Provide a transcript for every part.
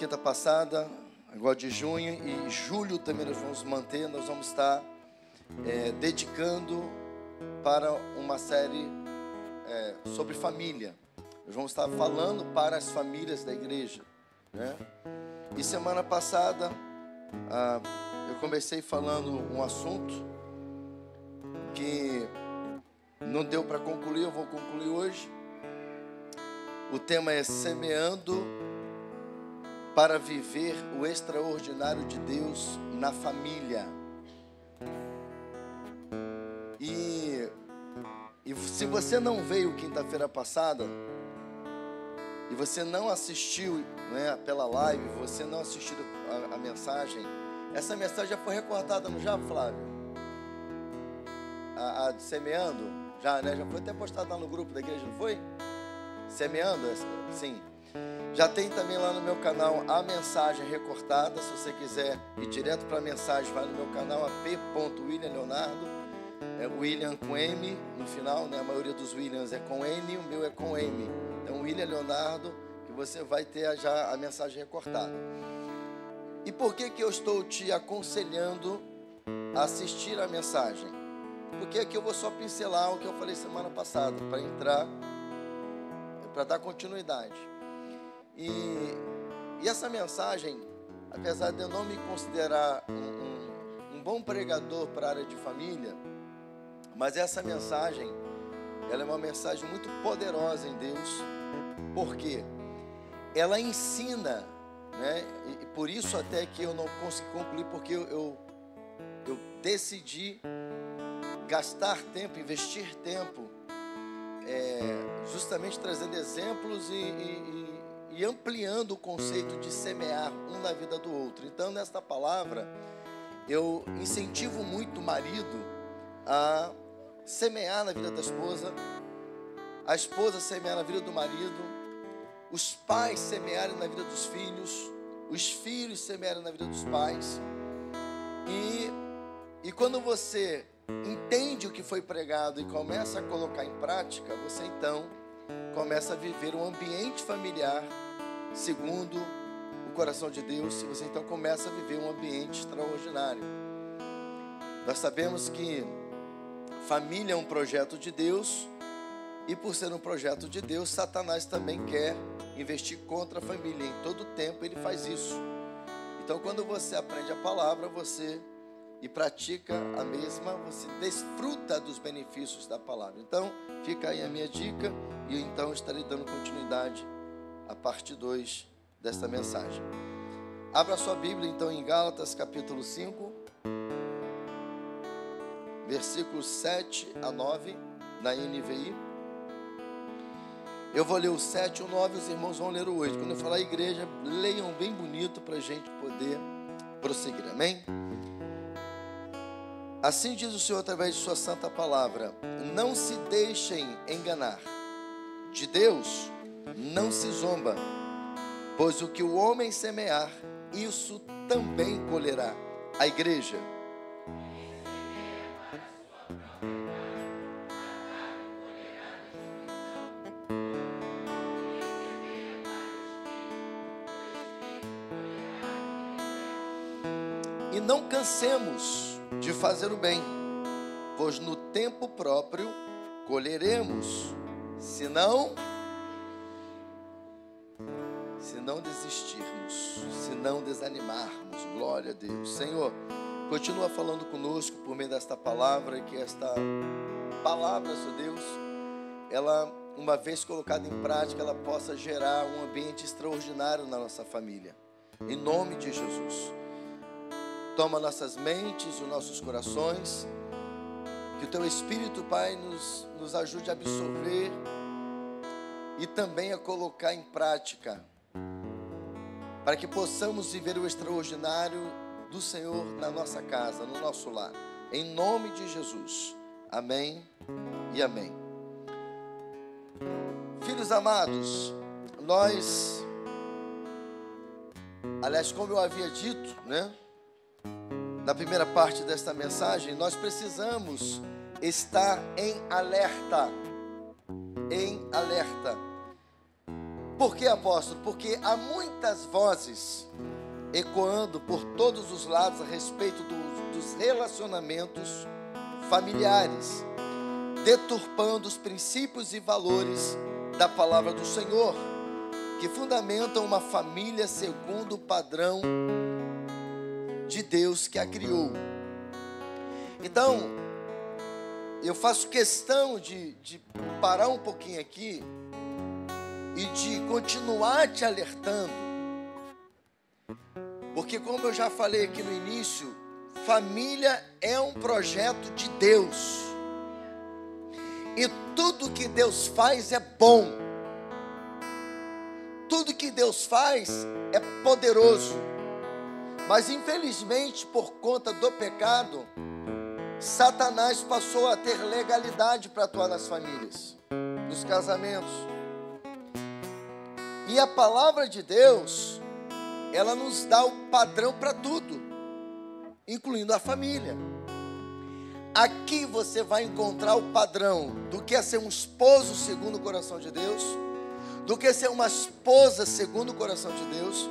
quinta passada, agora de junho e julho também nós vamos manter, nós vamos estar dedicando para uma série sobre família. Nós vamos estar falando para as famílias da igreja, né? E semana passada eu comecei falando um assunto que não deu para concluir, eu vou concluir hoje. O tema é semeando para viver o extraordinário de Deus na família. E se você não veio quinta-feira passada e você não assistiu, né, pela live, você não assistiu a mensagem, essa mensagem já foi recortada, não já, Flávio? A de semeando, já, né? Já foi até postada lá no grupo da igreja, não foi? Semeando, sim. Já tem também lá no meu canal a mensagem recortada. Se você quiser ir direto para a mensagem, vai no meu canal, p.william Leonardo. É William com M no final, né? A maioria dos Williams é com N, o meu é com M. Então, William Leonardo, que você vai ter já a mensagem recortada. E por que eu estou te aconselhando a assistir a mensagem? Porque aqui eu vou só pincelar o que eu falei semana passada, para dar continuidade. E essa mensagem, apesar de eu não me considerar um bom pregador para a área de família, mas essa mensagem, ela é uma mensagem muito poderosa em Deus, porque ela ensina, né? E por isso até que eu não consegui concluir, porque eu decidi gastar tempo, investir tempo, justamente trazendo exemplos e ampliando o conceito de semear um na vida do outro. Então, nesta palavra, eu incentivo muito o marido a semear na vida da esposa, a esposa semear na vida do marido, os pais semearem na vida dos filhos, os filhos semearem na vida dos pais. E quando você entende o que foi pregado e começa a colocar em prática, você então começa a viver um ambiente familiar segundo o coração de Deus. E você então começa a viver um ambiente extraordinário. Nós sabemos que família é um projeto de Deus, e por ser um projeto de Deus, Satanás também quer investir contra a família. Em todo tempo ele faz isso. Então, quando você aprende a palavra, e pratica a mesma, você desfruta dos benefícios da palavra. Então, fica aí a minha dica, e então estarei dando continuidade à parte 2 desta mensagem. Abra sua Bíblia então em Gálatas capítulo 5, versículos 7 a 9, na NVI. Eu vou ler o 7 e o 9, os irmãos vão ler o 8. Quando eu falar igreja, leiam bem bonito para a gente poder prosseguir, amém? Assim diz o Senhor através de sua santa palavra: não se deixem enganar, de Deus não se zomba, pois o que o homem semear, isso também colherá. A igreja. E não cansemos de fazer o bem, pois no tempo próprio colheremos, se não desistirmos, se não desanimarmos. Glória a Deus. Senhor, continua falando conosco por meio desta palavra, e que esta palavra, Senhor Deus, ela, uma vez colocada em prática, ela possa gerar um ambiente extraordinário na nossa família, em nome de Jesus. Toma nossas mentes, os nossos corações, que o Teu Espírito, Pai, nos ajude a absorver e também a colocar em prática, para que possamos viver o extraordinário do Senhor na nossa casa, no nosso lar, em nome de Jesus, amém e amém. Filhos amados, aliás, como eu havia dito, né, na primeira parte desta mensagem, nós precisamos estar em alerta, Por que, apóstolo? Porque há muitas vozes ecoando por todos os lados a respeito dos relacionamentos familiares, deturpando os princípios e valores da palavra do Senhor, que fundamentam uma família segundo o padrão de Deus que a criou. Então, eu faço questão de parar um pouquinho aqui e de continuar te alertando, porque como eu já falei aqui no início, família é um projeto de Deus, e tudo que Deus faz é bom, tudo que Deus faz é poderoso, mas infelizmente por conta do pecado, Satanás passou a ter legalidade para atuar nas famílias, nos casamentos. E a palavra de Deus, ela nos dá o padrão para tudo, incluindo a família. Aqui você vai encontrar o padrão do que é ser um esposo segundo o coração de Deus, do que é ser uma esposa segundo o coração de Deus,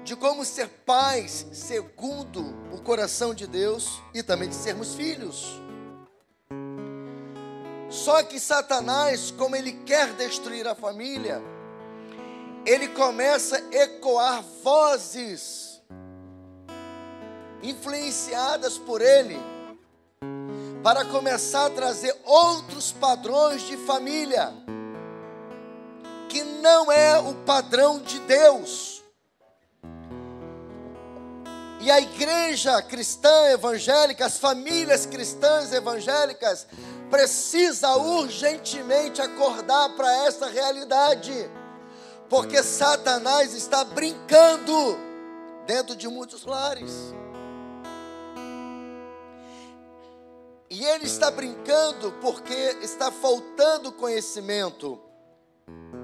de como ser pais segundo o coração de Deus e também de sermos filhos. Só que Satanás, como ele quer destruir a família, ele começa a ecoar vozes influenciadas por ele, para começar a trazer outros padrões de família, que não é o padrão de Deus. E a igreja cristã evangélica, as famílias cristãs evangélicas, precisa urgentemente acordar para essa realidade, porque Satanás está brincando dentro de muitos lares. E ele está brincando porque está faltando conhecimento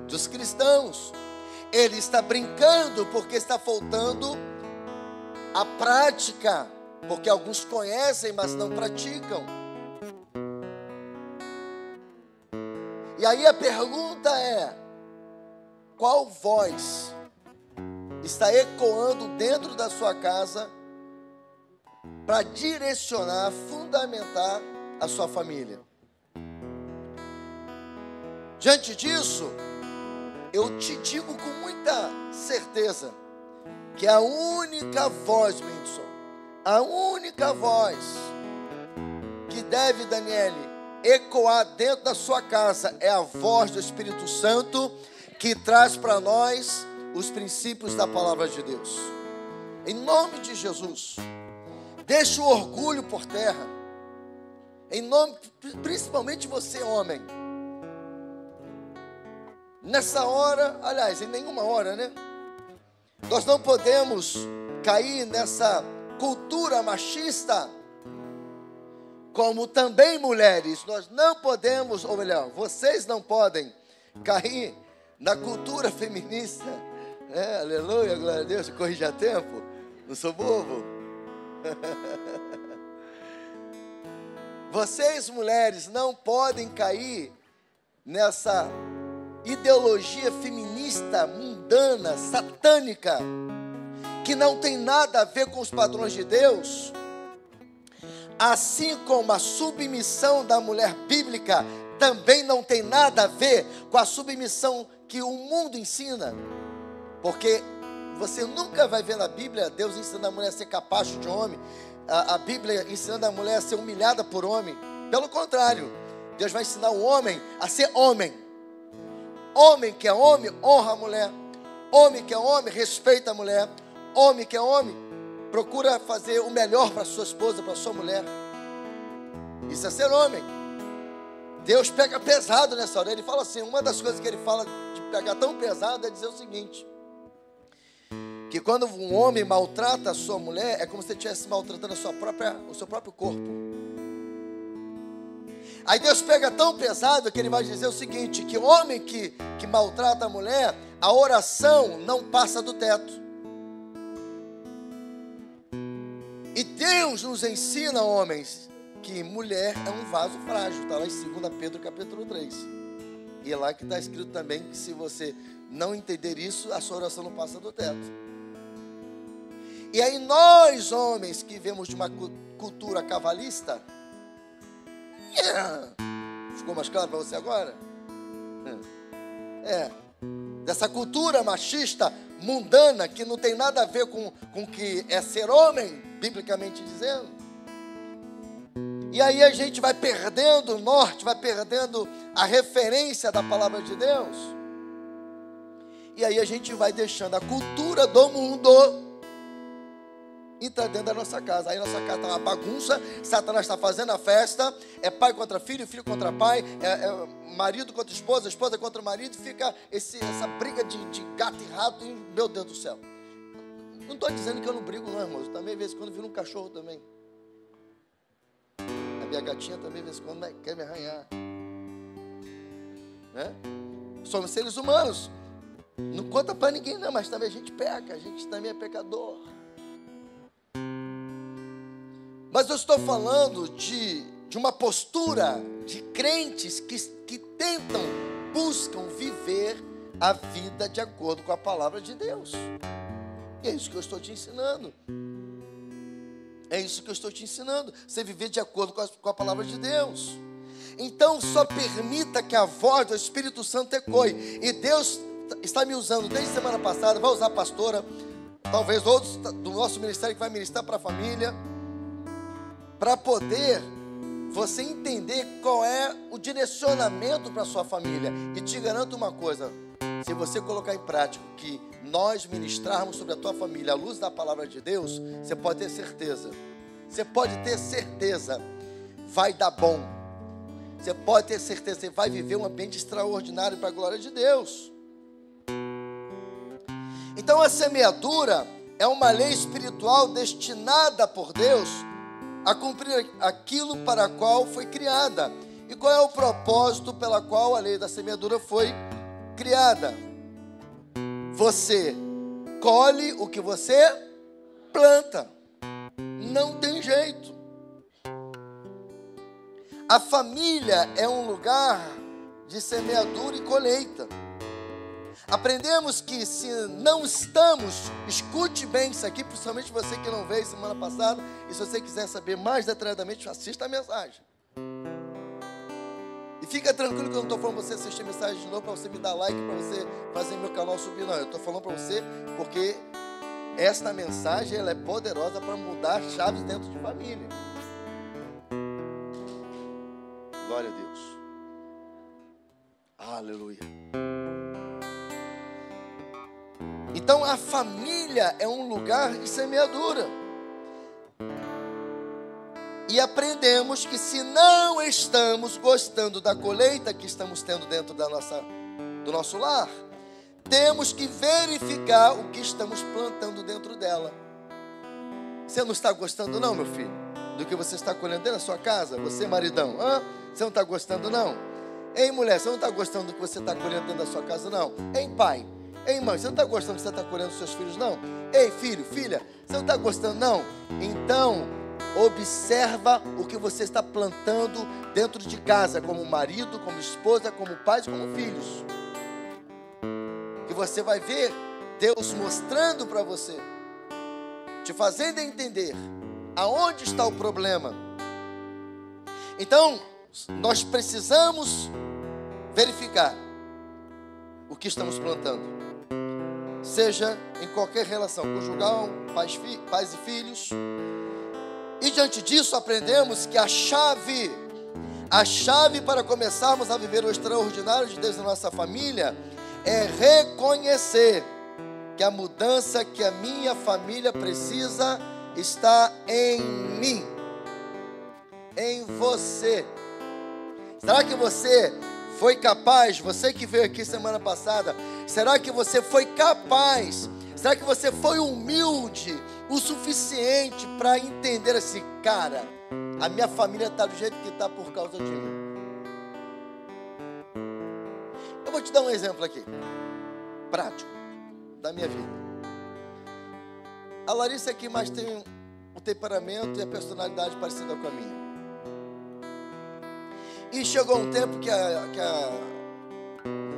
dos cristãos. Ele está brincando porque está faltando a prática, porque alguns conhecem, mas não praticam. E aí a pergunta é: qual voz está ecoando dentro da sua casa para direcionar, fundamentar a sua família? Diante disso, eu te digo com muita certeza que a única voz, Whindersson, a única voz que deve, Daniele, ecoar dentro da sua casa é a voz do Espírito Santo, que traz para nós os princípios da palavra de Deus. Em nome de Jesus, deixa o orgulho por terra, em nome, principalmente você, homem. Nessa hora, aliás, em nenhuma hora, né? Nós não podemos cair nessa cultura machista, como também mulheres, nós não podemos, ou melhor, vocês não podem cair na cultura feminista. Aleluia, glória a Deus, corrige a tempo, não sou bobo. Vocês, mulheres, não podem cair nessa ideologia feminista, mundana, satânica, que não tem nada a ver com os padrões de Deus, assim como a submissão da mulher bíblica também não tem nada a ver com a submissão que o mundo ensina, porque você nunca vai ver na Bíblia Deus ensinando a mulher a ser capacho de homem, a Bíblia ensinando a mulher a ser humilhada por homem. Pelo contrário, Deus vai ensinar o homem a ser homem. Homem que é homem, honra a mulher. Homem que é homem, respeita a mulher. Homem que é homem, procura fazer o melhor para sua esposa, para sua mulher. Isso é ser homem. Deus pega pesado nessa hora. Ele fala assim, uma das coisas que ele fala de pegar tão pesado é dizer o seguinte, que quando um homem maltrata a sua mulher, é como se ele estivesse maltratando o seu próprio corpo. Aí Deus pega tão pesado que ele vai dizer o seguinte, que o homem que maltrata a mulher, a oração não passa do teto. E Deus nos ensina, homens, que mulher é um vaso frágil, está lá em 2 Pedro capítulo 3. E é lá que está escrito também que se você não entender isso, a sua oração não passa do teto. E aí nós, homens, que vemos de uma cultura cavalista, ficou mais claro para você agora? Dessa cultura machista, mundana, que não tem nada a ver com o que é ser homem, biblicamente dizendo. E aí a gente vai perdendo o norte, vai perdendo a referência da palavra de Deus. E aí a gente vai deixando a cultura do mundo entrar dentro da nossa casa. Aí nossa casa está uma bagunça, Satanás está fazendo a festa, é pai contra filho, filho contra pai, é marido contra esposa, esposa contra marido, fica essa briga de gato e rato, e, meu Deus do céu. Não estou dizendo que eu não brigo não, irmãos, também às vezes quando viro um cachorro também. A minha gatinha também às vezes quando quer me arranhar. Né? Somos seres humanos, não conta para ninguém não, mas também a gente peca, a gente também é pecador. Mas eu estou falando de uma postura de crentes que tentam, buscam viver a vida de acordo com a palavra de Deus. E é isso que eu estou te ensinando. É isso que eu estou te ensinando. Você viver de acordo com a palavra de Deus. Então só permita que a voz do Espírito Santo ecoe. E Deus está me usando desde semana passada, vai usar a pastora, talvez outros do nosso ministério que vai ministrar para a família, para poder você entender qual é o direcionamento para a sua família. E te garanto uma coisa, se você colocar em prática que nós ministrarmos sobre a tua família à luz da palavra de Deus, você pode ter certeza, vai dar bom. Você pode ter certeza, você vai viver um ambiente extraordinário para a glória de Deus. Então a semeadura é uma lei espiritual destinada por Deus a cumprir aquilo para a qual foi criada. E qual é o propósito pela qual a lei da semeadura foi criada? Você colhe o que você planta. Não tem jeito. A família é um lugar de semeadura e colheita. Aprendemos que se não estamos, escute bem isso aqui, principalmente você que não veio semana passada, e se você quiser saber mais detalhadamente, assista a mensagem. E fica tranquilo que eu não estou falando para você assistir a mensagem de novo, para você me dar like, para você fazer meu canal subir, não. Eu estou falando para você porque esta mensagem ela é poderosa para mudar chaves dentro de família. Glória a Deus. Aleluia. Então a família é um lugar de semeadura. E aprendemos que se não estamos gostando da colheita que estamos tendo dentro do nosso lar, temos que verificar o que estamos plantando dentro dela. Você não está gostando não, meu filho, do que você está colhendo dentro da sua casa? Você, maridão, você não está gostando não? Ei, mulher, você não está gostando do que você está colhendo dentro da sua casa não? Ei, pai, ei, mãe, você não está gostando do que você está colhendo dos seus filhos não? Ei, filho, filha, você não está gostando não? Então, observa o que você está plantando dentro de casa, como marido, como esposa, como pais, como filhos. Que você vai ver Deus mostrando para você, te fazendo entender aonde está o problema. Então, nós precisamos verificar o que estamos plantando, seja em qualquer relação conjugal, pais e filhos. E diante disso aprendemos que a chave para começarmos a viver o extraordinário de Deus na nossa família é reconhecer que a mudança que a minha família precisa está em mim, em você. Será que você foi capaz, você que veio aqui semana passada, será que você foi capaz, será que você foi humilde o suficiente para entender assim, cara, a minha família está do jeito que está por causa de mim? Eu vou te dar um exemplo aqui, prático, da minha vida. A Larissa aqui mais tem o temperamento e a personalidade parecida com a minha. E chegou um tempo que a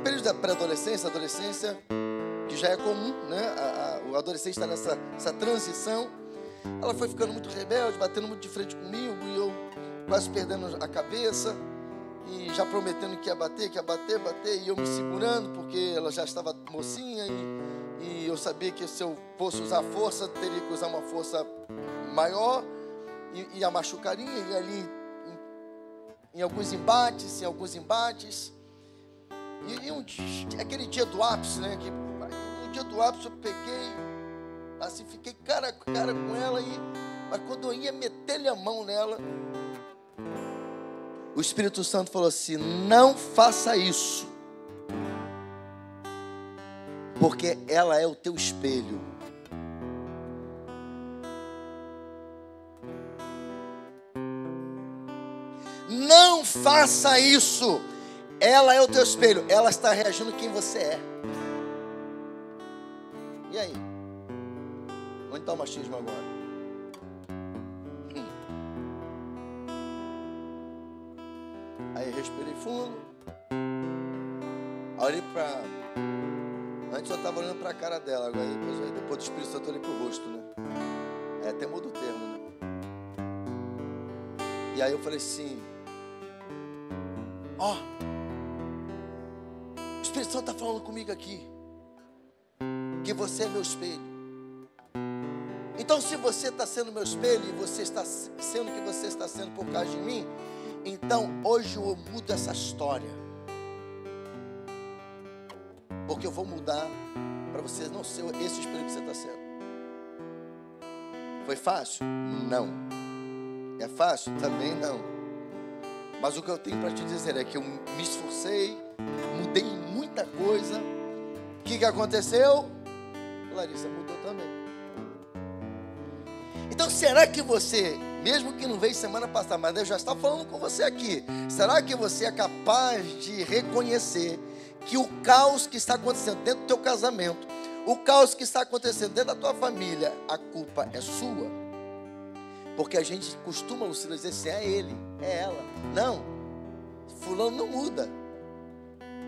período da pré-adolescência, adolescência, que já é comum, né? O adolescente está nessa transição. Ela foi ficando muito rebelde, batendo muito de frente comigo, e eu quase perdendo a cabeça, e já prometendo que ia bater, e eu me segurando, porque ela já estava mocinha, e eu sabia que se eu fosse usar força, teria que usar uma força maior, e a machucaria, e ali em alguns embates, e aquele dia do ápice, né, que no dia do ápice eu peguei, assim, fiquei cara a cara com ela, mas quando eu ia meter-lhe a mão nela, o Espírito Santo falou assim: não faça isso, porque ela é o teu espelho. Não faça isso, ela é o teu espelho, ela está reagindo quem você é. E aí? Onde está o machismo agora? Aí respirei fundo. Olhei para... Antes eu estava olhando para a cara dela, agora depois do Espírito Santo eu olhei para o rosto, né? Até muda o termo, né? E aí eu falei assim: ó, o Espírito Santo está falando comigo aqui, que você é meu espelho. Então, se você está sendo meu espelho, e você está sendo o que você está sendo por causa de mim, então hoje eu mudo essa história, porque eu vou mudar para você não ser esse espelho que você está sendo. Foi fácil? Não. É fácil? Também não. Mas o que eu tenho para te dizer é que eu me esforcei, mudei muita coisa. O que aconteceu? Larissa mudou também. Então, será que você, mesmo que não veio semana passada, mas eu já estava falando com você aqui, será que você é capaz de reconhecer que o caos que está acontecendo dentro do teu casamento, o caos que está acontecendo dentro da tua família, a culpa é sua? Porque a gente costuma, Lucila, dizer assim: é ele, é ela. Não, fulano não muda.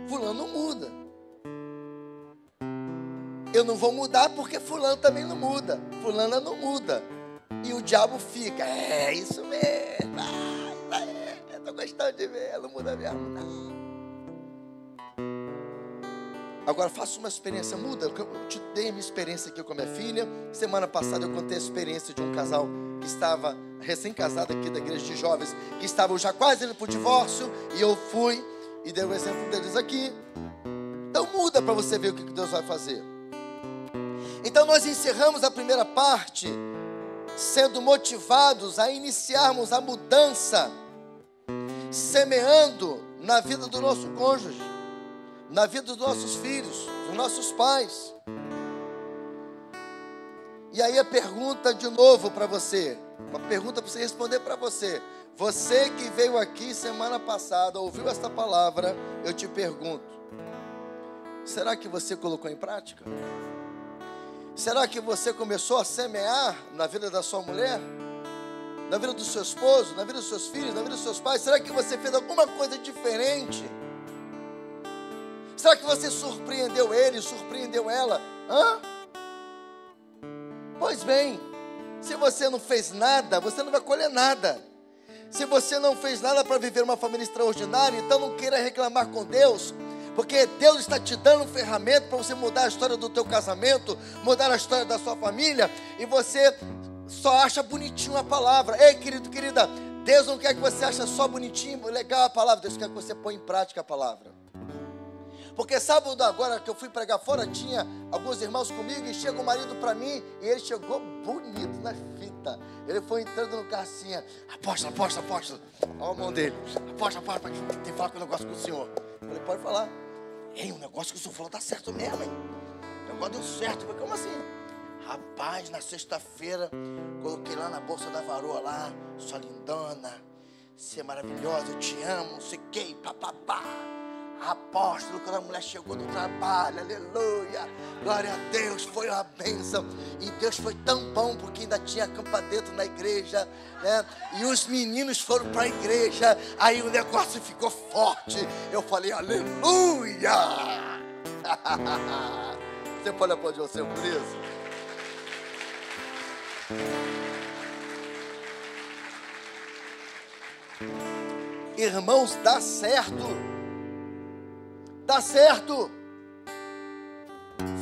Fulano não muda. Eu não vou mudar porque fulano também não muda. Fulana não muda. E o diabo fica: é isso mesmo. Estou gostando de ver, ela não muda mesmo, não. Agora faça uma experiência, muda. Eu te dei a minha experiência aqui com a minha filha. Semana passada eu contei a experiência de um casal que estava recém-casado aqui da igreja de jovens, que estavam já quase indo para o divórcio, e eu fui e dei o exemplo deles aqui. Então muda para você ver o que Deus vai fazer. Então nós encerramos a primeira parte sendo motivados a iniciarmos a mudança, semeando na vida do nosso cônjuge, na vida dos nossos filhos, dos nossos pais. E aí a pergunta de novo para você, uma pergunta para você responder para você. Você que veio aqui semana passada, ouviu esta palavra, eu te pergunto: será que você colocou em prática? Será que você começou a semear na vida da sua mulher? Na vida do seu esposo? Na vida dos seus filhos? Na vida dos seus pais? Será que você fez alguma coisa diferente? Será que você surpreendeu ele, surpreendeu ela? Pois bem, se você não fez nada, você não vai colher nada. Se você não fez nada para viver uma família extraordinária, então não queira reclamar com Deus, porque Deus está te dando ferramenta para você mudar a história do teu casamento, mudar a história da sua família, e você só acha bonitinho a palavra. Ei, querido, querida, Deus não quer que você ache só bonitinho, legal a palavra. Deus quer que você põe em prática a palavra. Porque sábado agora que eu fui pregar fora, tinha alguns irmãos comigo, e chega o marido para mim, e ele chegou bonito na fita. Ele foi entrando no carro assim: apóstolo, olha a mão dele, apóstolo, tem que falar com um negócio com o senhor. Eu falei: pode falar. Ei, o negócio que o senhor falou tá certo mesmo, hein? O negócio deu certo. Eu falei: como assim? Rapaz, na sexta-feira, coloquei lá na bolsa da varoa lá: sua lindona, você é maravilhosa, eu te amo, não sei o que, papapá. Apóstolo, quando a mulher chegou do trabalho, aleluia, glória a Deus, foi uma bênção. E Deus foi tão bom, porque ainda tinha acampadento na igreja, né? E os meninos foram para a igreja, aí o negócio ficou forte. Eu falei, aleluia. Você pode aplaudir o Senhor por isso? Irmãos, dá certo. Dá certo.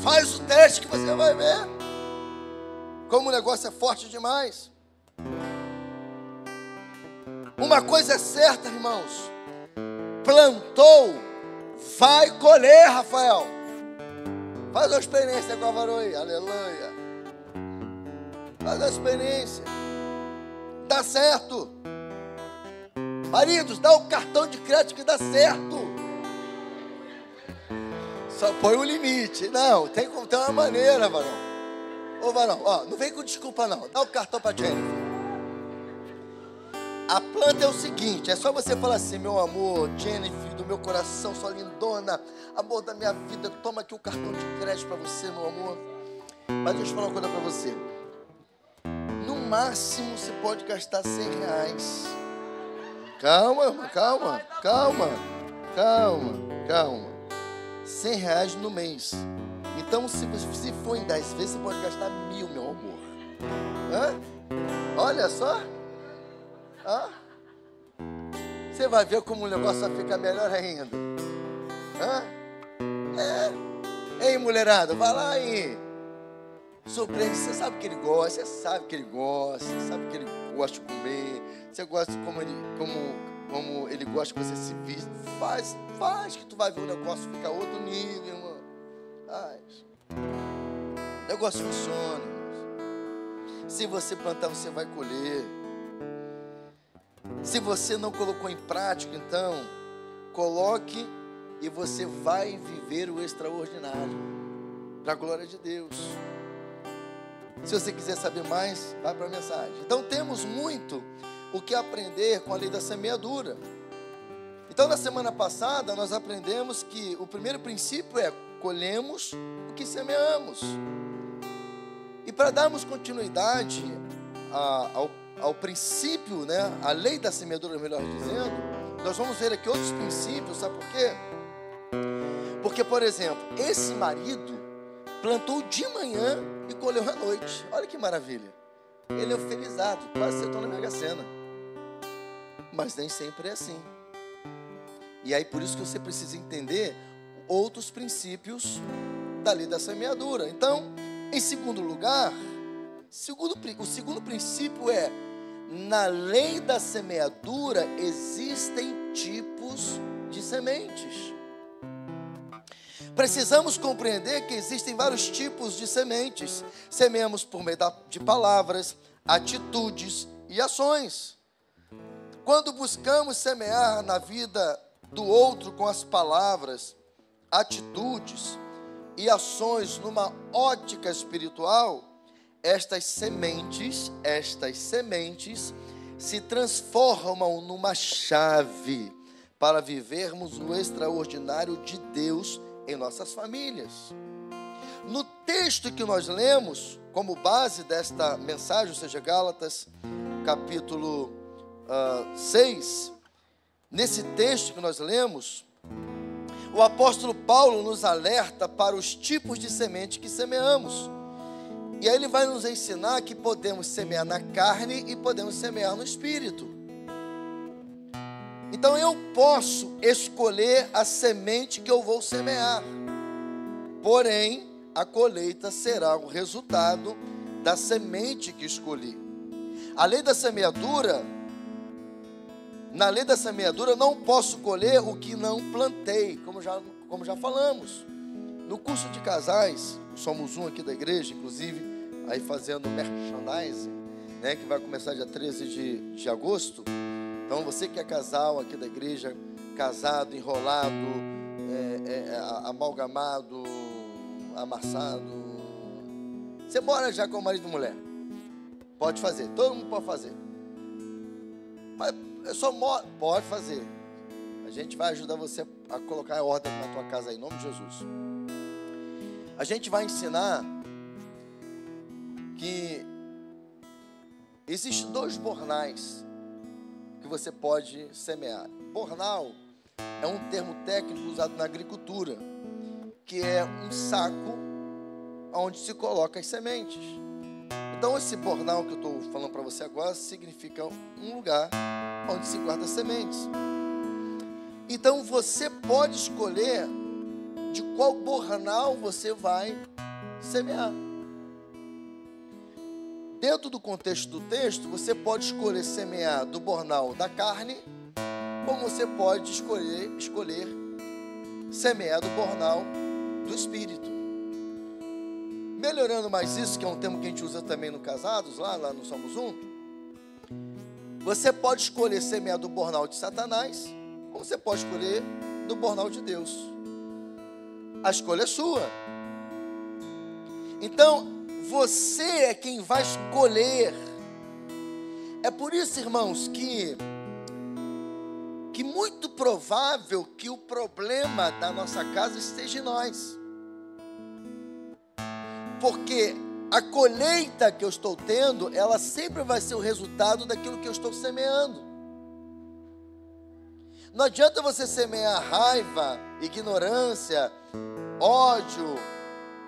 Faz o teste que você vai ver como o negócio é forte demais. Uma coisa é certa, irmãos: plantou, vai colher, Rafael. Faz uma experiência com a varoa aí, aleluia. Faz uma experiência. Dá certo. Maridos, dá o cartão de crédito que dá certo. Só põe um limite. Não, tem uma maneira, varão. Ô, varão, ó, não vem com desculpa não. Dá o cartão para Jennifer. A planta é o seguinte, é só você falar assim: meu amor, Jennifer, do meu coração, sua lindona, amor da minha vida, toma aqui o cartão de crédito para você, meu amor. Mas deixa eu falar uma coisa para você. No máximo você pode gastar R$100. Calma, irmão, calma. R$100 no mês. Então, se for em 10 vezes, você pode gastar 1.000, meu amor. Hã? Olha só. Hã? Você vai ver como o negócio vai ficar melhor ainda. Hã? Ei, mulherada, vai lá e surpreende. Você sabe que ele gosta, você sabe que ele gosta de comer, você gosta como ele gosta que você se vista. Faz que tu vai ver o negócio ficar outro nível, irmão. Faz. O negócio funciona, irmãos. Se você plantar, você vai colher. Se você não colocou em prática, então coloque e você vai viver o extraordinário, para a glória de Deus. Se você quiser saber mais, vai para a mensagem. Então temos muito o que aprender com a lei da semeadura. Então na semana passada nós aprendemos que o primeiro princípio é: colhemos o que semeamos. E para darmos continuidade ao princípio, né, a lei da semeadura, melhor dizendo, nós vamos ver aqui outros princípios. Sabe por quê? Porque, por exemplo, esse marido plantou de manhã e colheu à noite. Olha que maravilha. Ele é um felizardo, quase acertou na Mega Sena. Mas nem sempre é assim. E aí por isso que você precisa entender outros princípios da lei da semeadura. Então, em segundo lugar, o segundo princípio é: na lei da semeadura existem tipos de sementes. Precisamos compreender que existem vários tipos de sementes. Semeamos por meio de palavras, atitudes e ações. Quando buscamos semear na vida do outro com as palavras, atitudes e ações numa ótica espiritual, estas sementes se transformam numa chave para vivermos o extraordinário de Deus em nossas famílias. No texto que nós lemos, como base desta mensagem, ou seja, Gálatas, capítulo 6, nesse texto que nós lemos, o apóstolo Paulo nos alerta para os tipos de semente que semeamos. E aí ele vai nos ensinar que podemos semear na carne e podemos semear no espírito. Então eu posso escolher a semente que eu vou semear. Porém, a colheita será o resultado da semente que escolhi. A lei da semeadura, na lei da semeadura eu não posso colher o que não plantei, como já falamos. No curso de casais, somos um aqui da igreja, inclusive, aí fazendo merchandising, né, que vai começar dia 13 de agosto. Então você que é casal aqui da igreja, casado, enrolado, amalgamado, amassado, você mora já com o marido e mulher, pode fazer, todo mundo pode fazer. Mas eu só moro, pode fazer. A gente vai ajudar você a colocar a ordem na tua casa aí, em nome de Jesus. A gente vai ensinar que existem 2 bornais que você pode semear. Bornal é um termo técnico usado na agricultura, que é um saco onde se coloca as sementes. Então, esse bornal que eu estou falando para você agora significa um lugar onde se guarda sementes. Então, você pode escolher de qual bornal você vai semear. Dentro do contexto do texto, você pode escolher semear do bornal da carne, como você pode escolher semear do bornal do espírito. Melhorando mais isso, que é um termo que a gente usa também no Casados, lá no Salmos 1, você pode escolher semear do bornal de Satanás, ou você pode escolher do bornal de Deus. A escolha é sua. Então, você é quem vai escolher. É por isso, irmãos, que muito provável que o problema da nossa casa esteja em nós. Porque a colheita que eu estou tendo, ela sempre vai ser o resultado daquilo que eu estou semeando. Não adianta você semear raiva, ignorância, ódio,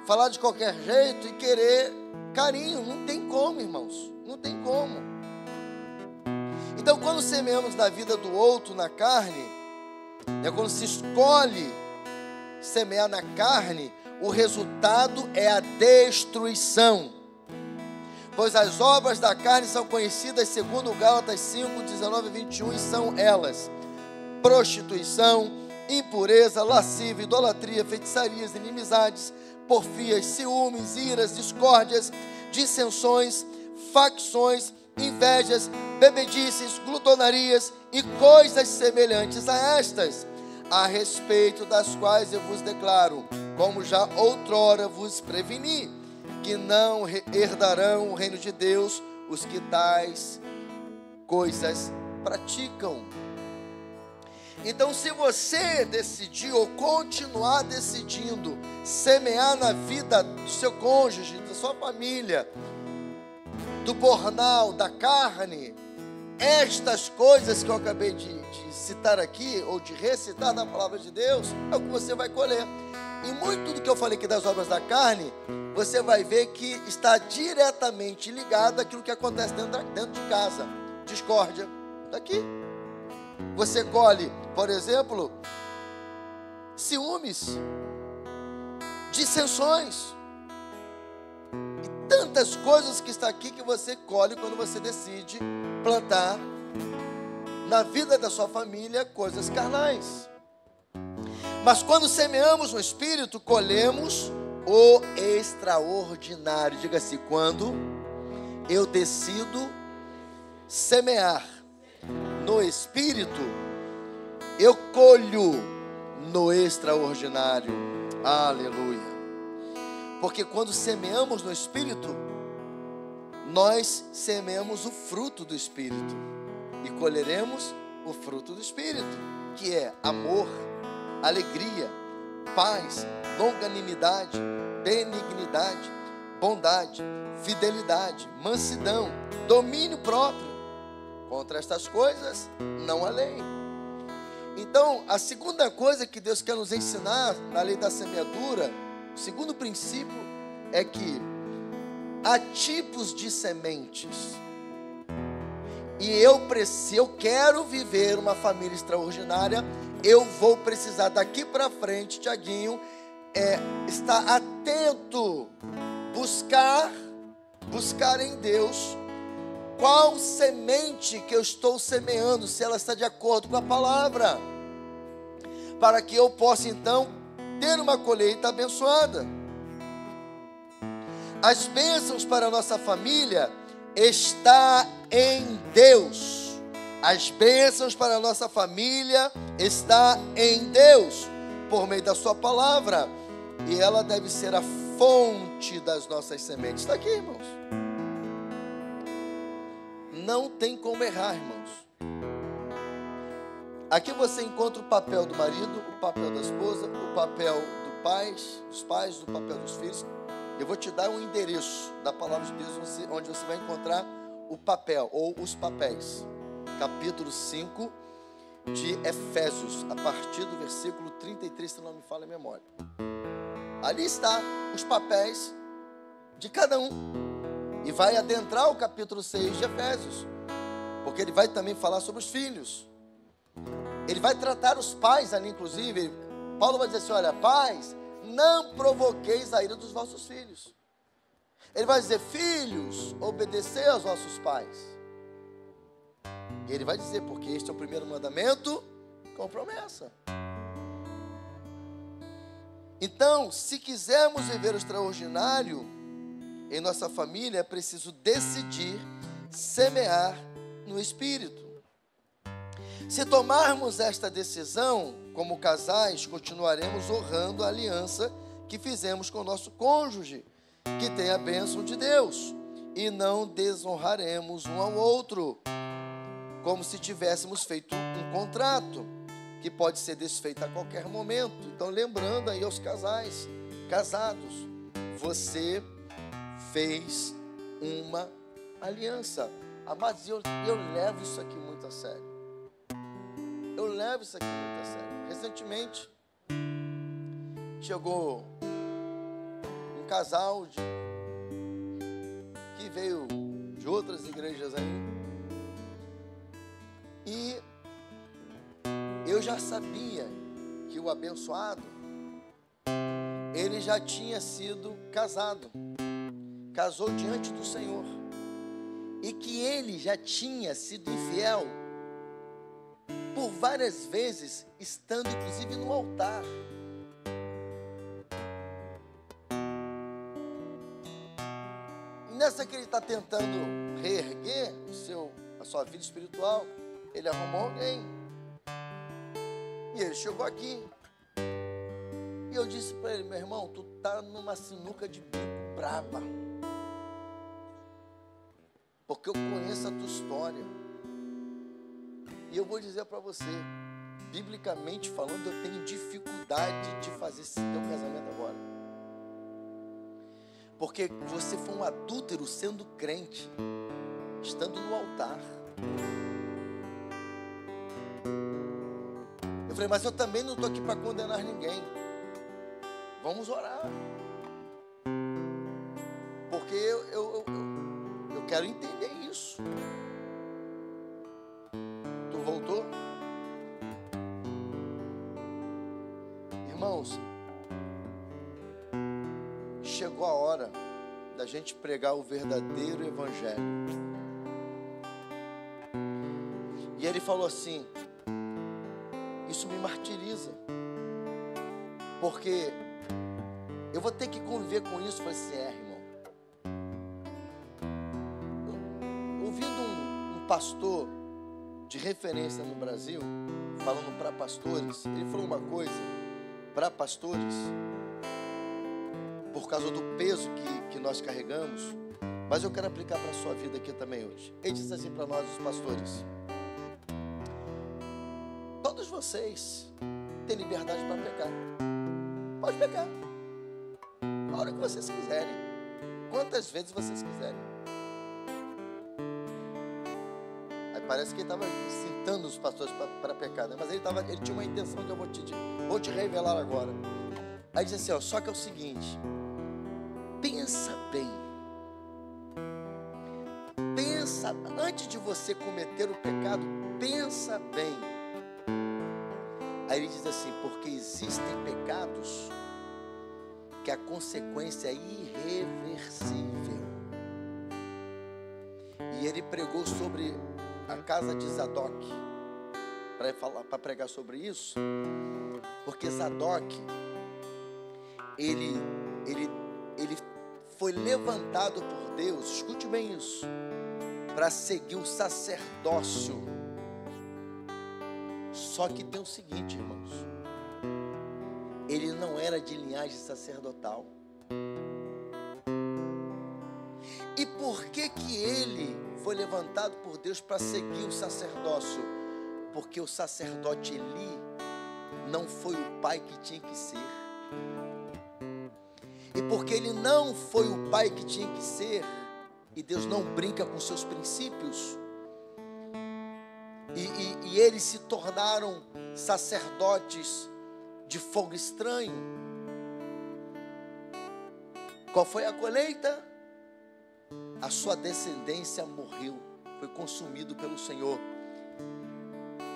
falar de qualquer jeito e querer carinho. Não tem como, irmãos. Não tem como. Então, quando semeamos na vida do outro, na carne, quando se escolhe semear na carne, o resultado é a destruição. Pois as obras da carne são conhecidas segundo Gálatas 5, 19 e 21, e são elas: prostituição, impureza, lascívia, idolatria, feitiçarias, inimizades, porfias, ciúmes, iras, discórdias, dissensões, facções, invejas, bebedices, glutonarias e coisas semelhantes a estas, a respeito das quais eu vos declaro, como já outrora vos preveni, que não herdarão o reino de Deus os que tais coisas praticam. Então, se você decidir ou continuar decidindo semear na vida do seu cônjuge, da sua família, do bornal, da carne, estas coisas que eu acabei de citar aqui, ou de recitar da palavra de Deus, é o que você vai colher. E muito do que eu falei aqui das obras da carne, você vai ver que está diretamente ligado àquilo que acontece dentro de casa. Discórdia, está aqui. Você colhe, por exemplo, ciúmes, dissensões, e tantas coisas que está aqui que você colhe quando você decide plantar na vida da sua família coisas carnais. Mas quando semeamos no Espírito, colhemos o extraordinário. Diga assim: quando eu decido semear no Espírito, eu colho no extraordinário. Aleluia. Porque quando semeamos no Espírito, nós semeamos o fruto do Espírito e colheremos o fruto do Espírito, que é amor, alegria, paz, longanimidade, benignidade, bondade, fidelidade, mansidão, domínio próprio. Contra estas coisas não há lei. Então, a segunda coisa que Deus quer nos ensinar na lei da semeadura, o segundo princípio, é que há tipos de sementes. E se eu quero viver uma família extraordinária, eu vou precisar daqui para frente, Tiaguinho, estar atento, buscar em Deus qual semente que eu estou semeando, se ela está de acordo com a palavra, para que eu possa então ter uma colheita abençoada. As bênçãos para a nossa família está em Deus. As bênçãos para a nossa família está em Deus, por meio da sua palavra, e ela deve ser a fonte das nossas sementes. Está aqui, irmãos. Não tem como errar, irmãos. Aqui você encontra o papel do marido, o papel da esposa, o papel dos pais, o papel dos filhos. Eu vou te dar um endereço da palavra de Deus onde você vai encontrar o papel ou os papéis. Capítulo 5 de Efésios, a partir do versículo 33, se não me falha a memória. Ali está os papéis de cada um. E vai adentrar o capítulo 6 de Efésios, porque ele vai também falar sobre os filhos. Ele vai tratar os pais ali, inclusive. Paulo vai dizer assim: olha, pais, não provoqueis a ira dos vossos filhos. Ele vai dizer: filhos, obedecei aos vossos pais. E ele vai dizer: porque este é o primeiro mandamento com promessa. Então, se quisermos viver o extraordinário em nossa família, é preciso decidir semear no Espírito. Se tomarmos esta decisão, como casais, continuaremos honrando a aliança que fizemos com o nosso cônjuge, que tem a bênção de Deus, e não desonraremos um ao outro, como se tivéssemos feito um contrato, que pode ser desfeito a qualquer momento. Então, lembrando aí aos casais, casados, você fez uma aliança. Amados, eu levo isso aqui muito a sério. Eu levo isso aqui muito a sério. Recentemente, chegou um casal que veio de outras igrejas aí. E eu já sabia que o abençoado, ele já tinha sido casado. Casou diante do Senhor. E que ele já tinha sido infiel por várias vezes, estando inclusive no altar. E nessa que ele está tentando reerguer a sua vida espiritual, ele arrumou alguém. E ele chegou aqui. E eu disse para ele: meu irmão, tu tá numa sinuca de bico braba. Porque eu conheço a tua história. E eu vou dizer para você, biblicamente falando, eu tenho dificuldade de fazer esse teu casamento agora. Porque você foi um adúltero sendo crente, estando no altar. Eu falei: mas eu também não estou aqui para condenar ninguém. Vamos orar. Porque eu quero entender isso. Tu voltou? Irmãos, chegou a hora da gente pregar o verdadeiro evangelho. E ele falou assim: isso me martiriza, porque eu vou ter que conviver com isso. Eu falei assim: irmão. Ouvindo um pastor de referência no Brasil, falando para pastores, ele falou uma coisa para pastores, por causa do peso que nós carregamos, mas eu quero aplicar para a sua vida aqui também hoje. Ele disse assim para nós, os pastores: todos vocês têm liberdade para pecar. Pode pecar. A hora que vocês quiserem. Quantas vezes vocês quiserem. Aí parece que ele estava incitando os pastores para pecar, né? Mas ele tinha uma intenção que eu vou te revelar agora. Aí diz assim, ó: só que é o seguinte, pensa bem. Pensa, antes de você cometer o pecado, pensa bem. Aí ele diz assim: porque existem pecados que a consequência é irreversível. E ele pregou sobre a casa de Zadok, para pregar sobre isso, porque Zadok, ele foi levantado por Deus, escute bem isso, para seguir o sacerdócio. Só que tem o seguinte, irmãos, ele não era de linhagem sacerdotal. E por que ele foi levantado por Deus para seguir o sacerdócio? Porque o sacerdote Eli não foi o pai que tinha que ser. E porque ele não foi o pai que tinha que ser, e Deus não brinca com seus princípios, e eles se tornaram sacerdotes de fogo estranho. Qual foi a colheita? A sua descendência morreu, foi consumido pelo Senhor.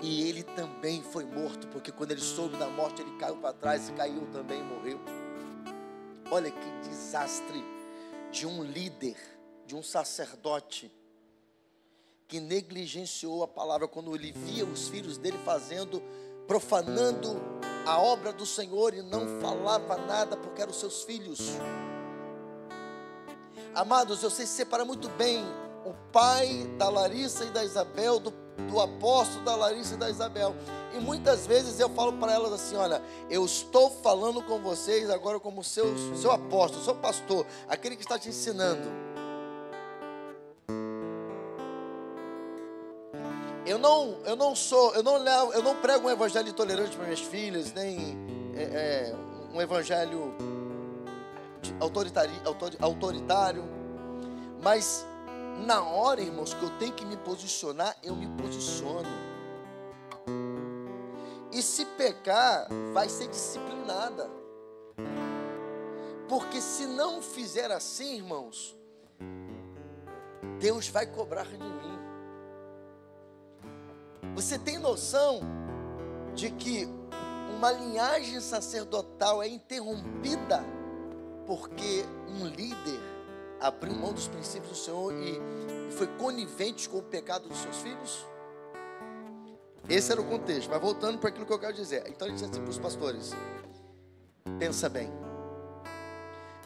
E ele também foi morto, porque quando ele soube da morte, ele caiu para trás e caiu também e morreu. Olha que desastre de um líder, de um sacerdote, que negligenciou a palavra quando ele via os filhos dele profanando a obra do Senhor e não falava nada porque eram seus filhos. Amados, eu sei separar muito bem o pai da Larissa e da Isabel do apóstolo da Larissa e da Isabel. E muitas vezes eu falo para elas assim: olha, eu estou falando com vocês agora como seu apóstolo, seu pastor, aquele que está te ensinando. Eu não prego um evangelho tolerante para minhas filhas, nem um evangelho autoritário, mas na hora, irmãos, que eu tenho que me posicionar, eu me posiciono. E se pecar, vai ser disciplinada. Porque se não fizer assim, irmãos, Deus vai cobrar de mim. Você tem noção de que uma linhagem sacerdotal é interrompida porque um líder abriu mão dos princípios do Senhor e foi conivente com o pecado dos seus filhos? Esse era o contexto, mas voltando para aquilo que eu quero dizer. Então ele disse assim para os pastores: pensa bem,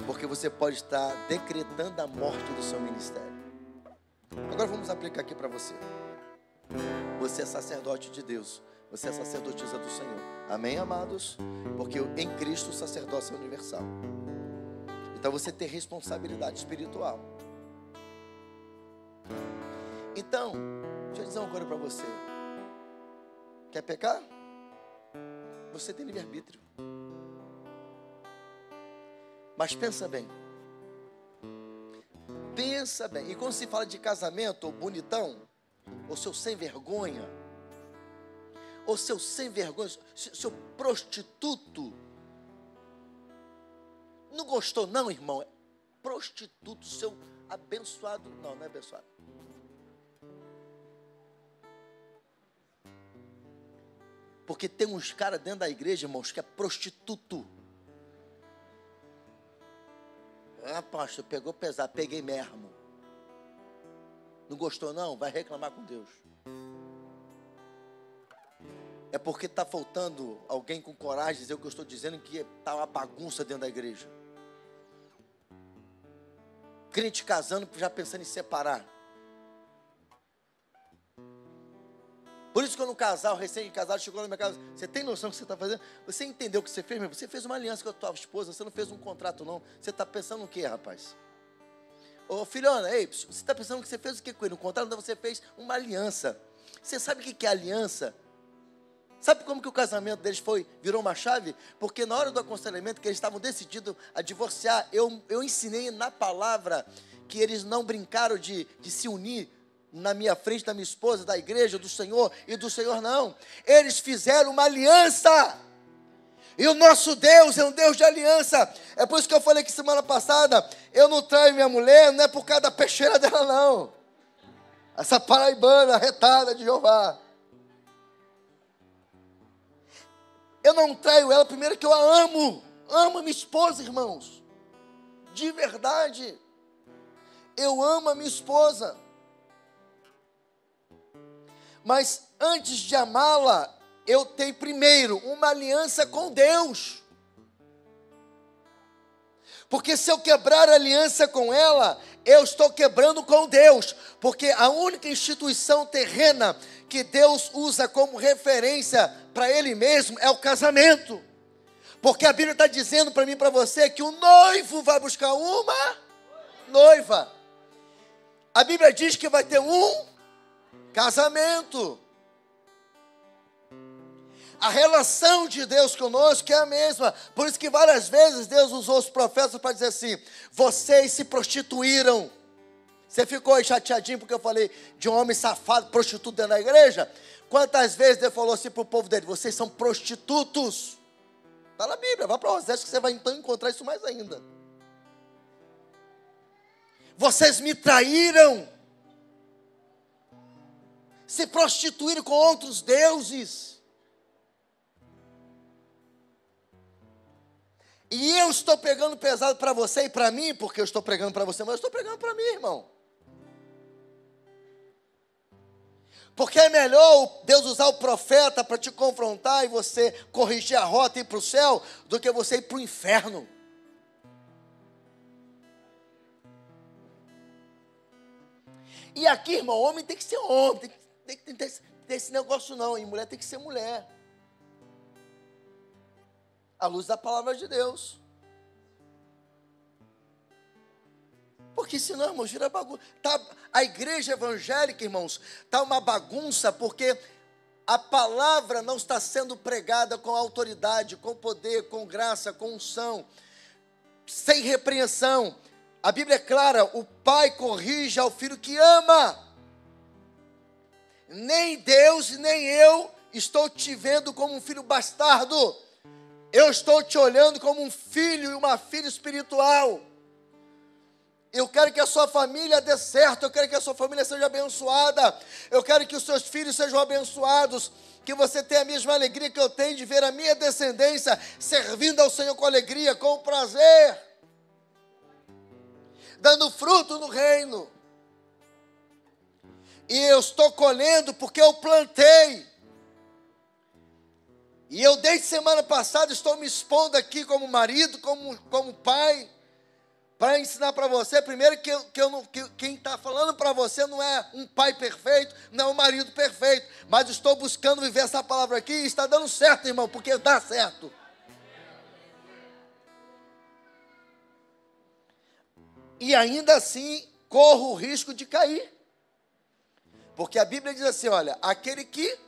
porque você pode estar decretando a morte do seu ministério. Agora vamos aplicar aqui para você. Você é sacerdote de Deus, você é sacerdotisa do Senhor. Amém, amados? Porque em Cristo o sacerdócio é universal. Então você tem responsabilidade espiritual. Então, deixa eu dizer uma coisa para você. Quer pecar? Você tem livre-arbítrio. Mas pensa bem. Pensa bem. E quando se fala de casamento, ou bonitão, ou seu sem vergonha, ou seu sem vergonha, seu prostituto, não gostou não, irmão? É prostituto, seu abençoado. Não, não é abençoado. Porque tem uns caras dentro da igreja, irmãos, que é prostituto. Ah, pastor, pegou pesado, peguei mesmo. Não gostou não? Vai reclamar com Deus. É porque está faltando alguém com coragem de dizer o que eu estou dizendo, que está uma bagunça dentro da igreja. Crente casando, já pensando em separar. Por isso que quando um casal, recém-casado, chegou na minha casa: você tem noção do que você está fazendo? Você entendeu o que você fez, meu? Você fez uma aliança com a tua esposa, você não fez um contrato não. Você está pensando no quê, rapaz? Ô filhona, ei, você está pensando que você fez o que com ele? Um contrato? Não, você fez uma aliança. Você sabe o que é aliança? Sabe como que o casamento deles virou uma chave? Porque na hora do aconselhamento, que eles estavam decididos a divorciar, eu ensinei na palavra que eles não brincaram de se unir na minha frente, da minha esposa, da igreja, do Senhor e do Senhor não. Eles fizeram uma aliança. E o nosso Deus é um Deus de aliança. É por isso que eu falei que semana passada, eu não traio minha mulher, não é por causa da peixeira dela não. Essa paraibana retada de Jeová. Eu não traio ela, primeiro que eu a amo. Amo minha esposa, irmãos. De verdade. Eu amo a minha esposa. Mas antes de amá-la, eu tenho primeiro uma aliança com Deus. Porque se eu quebrar a aliança com ela, eu estou quebrando com Deus. Porque a única instituição terrena que Deus usa como referência para Ele mesmo é o casamento. Porque a Bíblia está dizendo para mim e para você que o noivo vai buscar uma noiva. A Bíblia diz que vai ter um casamento. A relação de Deus conosco é a mesma. Por isso que várias vezes Deus usou os profetas para dizer assim: vocês se prostituíram. Você ficou aí chateadinho porque eu falei de um homem safado, prostituto dentro da igreja? Quantas vezes Deus falou assim para o povo dele: vocês são prostitutos? Está na Bíblia, vá para Osés que você vai então encontrar isso mais ainda. Vocês me traíram. Se prostituíram com outros deuses. E eu estou pegando pesado para você e para mim, porque eu estou pregando para você, mas eu estou pregando para mim, irmão. Porque é melhor Deus usar o profeta para te confrontar e você corrigir a rota e ir para o céu, do que você ir para o inferno. E aqui, irmão, homem tem que ser homem, tem que ter esse negócio não, e mulher tem que ser mulher. À luz da palavra de Deus. Porque senão, irmãos, vira bagunça. A igreja evangélica, irmãos, está uma bagunça porque a palavra não está sendo pregada com autoridade, com poder, com graça, com unção, sem repreensão. A Bíblia é clara: o pai corrige ao filho que ama. Nem Deus, nem eu estou te vendo como um filho bastardo. Eu estou te olhando como um filho e uma filha espiritual. Eu quero que a sua família dê certo, eu quero que a sua família seja abençoada, eu quero que os seus filhos sejam abençoados, que você tenha a mesma alegria que eu tenho de ver a minha descendência servindo ao Senhor com alegria, com prazer, dando fruto no reino. E eu estou colhendo porque eu plantei. E eu desde semana passada estou me expondo aqui como marido, como pai, para ensinar para você, primeiro, que quem está falando para você não é um pai perfeito, não é um marido perfeito, mas estou buscando viver essa palavra aqui e está dando certo, irmão, porque dá certo. E ainda assim, corro o risco de cair. Porque a Bíblia diz assim, olha, aquele que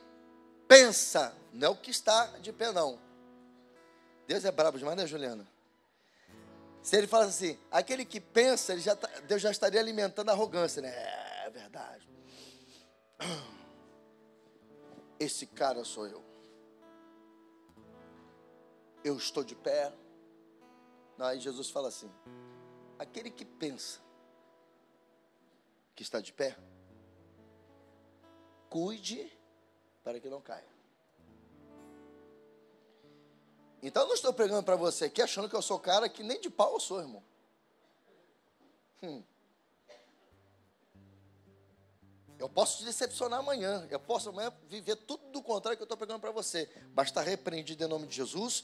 pensa, não é o que está de pé, não. Deus é brabo demais, né, Juliana? Se ele fala assim, aquele que pensa, Deus já estaria alimentando a arrogância, né? É verdade. Esse cara sou eu. Eu estou de pé. Aí Jesus fala assim, aquele que pensa que está de pé, cuide para que não caia. Então eu não estou pregando para você aqui achando que eu sou cara que nem de pau eu sou, irmão. Eu posso te decepcionar amanhã. Eu posso amanhã viver tudo do contrário que eu estou pregando para você. Basta repreendido em nome de Jesus.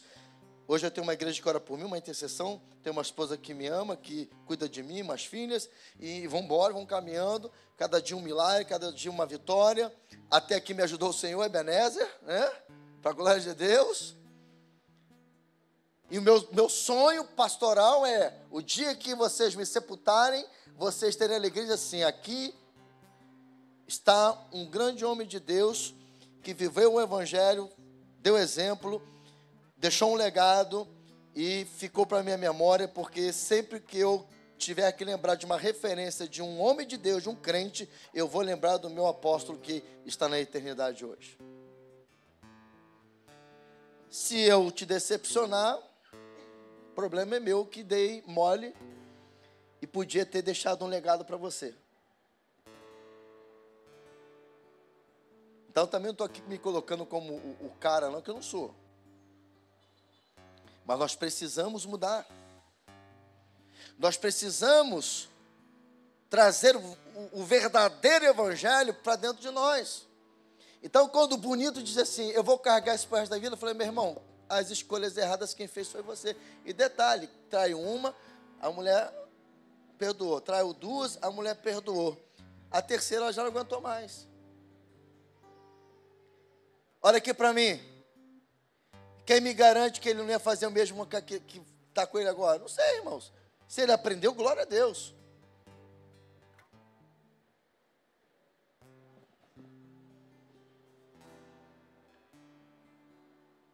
Hoje eu tenho uma igreja que ora por mim, uma intercessão. Tenho uma esposa que me ama, que cuida de mim, umas filhas. E vamos embora, vamos caminhando. Cada dia um milagre, cada dia uma vitória. Até aqui me ajudou o Senhor, Ebenezer, né? Para a glória de Deus. E o meu sonho pastoral é, o dia que vocês me sepultarem, vocês terem alegria de assim, aqui está um grande homem de Deus, que viveu o evangelho, deu exemplo, deixou um legado, e ficou para a minha memória, porque sempre que eu tiver que lembrar de uma referência de um homem de Deus, de um crente, eu vou lembrar do meu apóstolo que está na eternidade hoje. Se eu te decepcionar, o problema é meu, que dei mole e podia ter deixado um legado para você. Então também não estou aqui me colocando como o cara, não, que eu não sou. Mas nós precisamos mudar. Nós precisamos trazer o verdadeiro evangelho para dentro de nós. Então quando o bonito diz assim, eu vou carregar esse pro resto da vida, eu falei, meu irmão, as escolhas erradas quem fez foi você. E detalhe, traiu uma, a mulher perdoou. Traiu duas, a mulher perdoou. A terceira ela já não aguentou mais. Olha aqui para mim. Quem me garante que ele não ia fazer o mesmo que está com ele agora? Não sei, irmãos. Se ele aprendeu, glória a Deus.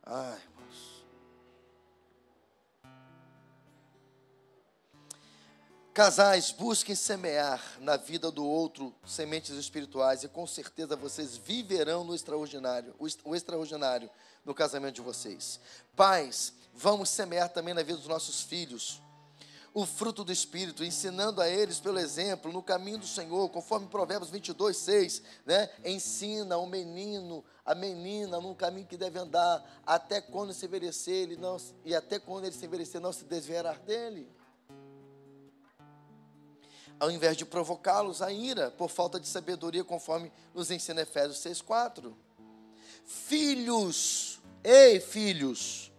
Ai, irmãos. Casais, busquem semear na vida do outro sementes espirituais e com certeza vocês viverão no extraordinário, o extraordinário no casamento de vocês. Pais, vamos semear também na vida dos nossos filhos o fruto do Espírito, ensinando a eles pelo exemplo, no caminho do Senhor, conforme Provérbios 22:6, né? Ensina o menino, a menina, no caminho que deve andar, até quando se envelhecer, até quando ele se envelhecer, não se desviará dele. Ao invés de provocá-los a ira, por falta de sabedoria, conforme nos ensina Efésios 6:4. Filhos, ei filhos,